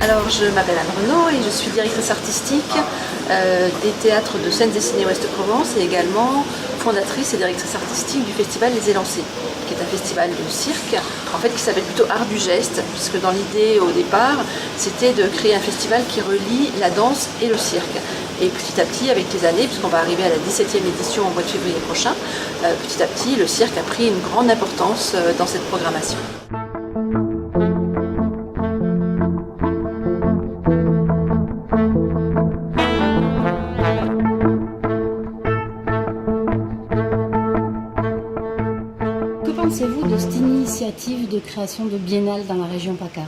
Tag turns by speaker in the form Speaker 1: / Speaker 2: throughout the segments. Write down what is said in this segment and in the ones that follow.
Speaker 1: Alors, je m'appelle Anne Renaud et je suis directrice artistique des théâtres de Seine-Dessinée Ouest-Provence et également fondatrice et directrice artistique du festival Les Élancés, qui est un festival de cirque, en fait qui s'appelle plutôt Art du Geste, puisque dans l'idée au départ, c'était de créer un festival qui relie la danse et le cirque. Et petit à petit, avec les années, puisqu'on va arriver à la 17e édition au mois de février prochain, petit à petit, le cirque a pris une grande importance dans cette programmation.
Speaker 2: Que pensez-vous de cette initiative de création de biennale dans la région PACA?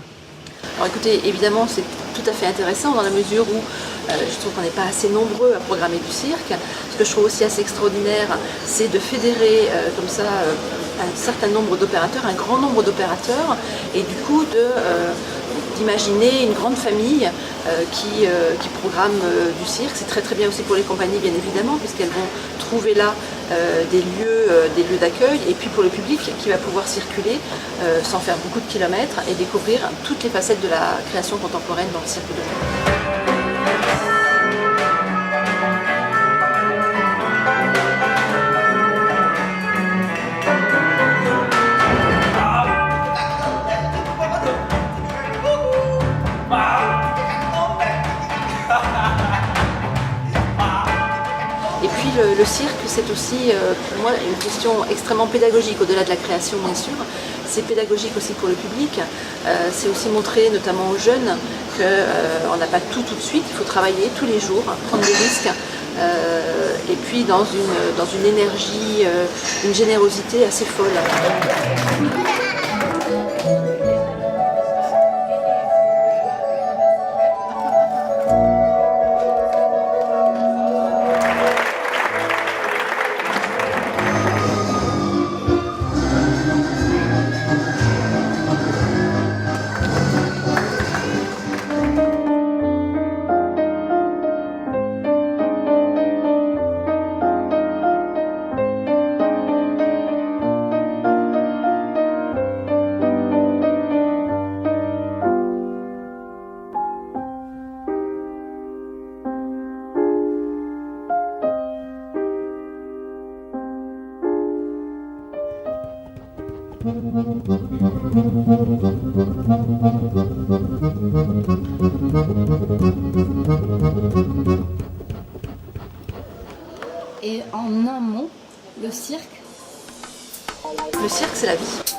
Speaker 1: Alors écoutez, évidemment c'est tout à fait intéressant dans la mesure où je trouve qu'on n'est pas assez nombreux à programmer du cirque. Ce que je trouve aussi assez extraordinaire, c'est de fédérer comme ça un certain nombre d'opérateurs, un grand nombre d'opérateurs, et du coup d'imaginer une grande famille qui programme du cirque. C'est très bien aussi pour les compagnies bien évidemment, puisqu'elles vont trouver là des lieux d'accueil, et puis pour le public qui va pouvoir circuler sans faire beaucoup de kilomètres et découvrir toutes les facettes de la création contemporaine dans le cirque de Lyon. Et puis le cirque, c'est aussi pour moi une question extrêmement pédagogique, au-delà de la création bien sûr. C'est pédagogique aussi pour le public, c'est aussi montrer notamment aux jeunes qu'on n'a pas tout de suite, il faut travailler tous les jours, prendre des risques, et puis dans une énergie, une générosité assez folle.
Speaker 2: Et en un mot, le cirque?
Speaker 1: Le cirque, c'est la vie.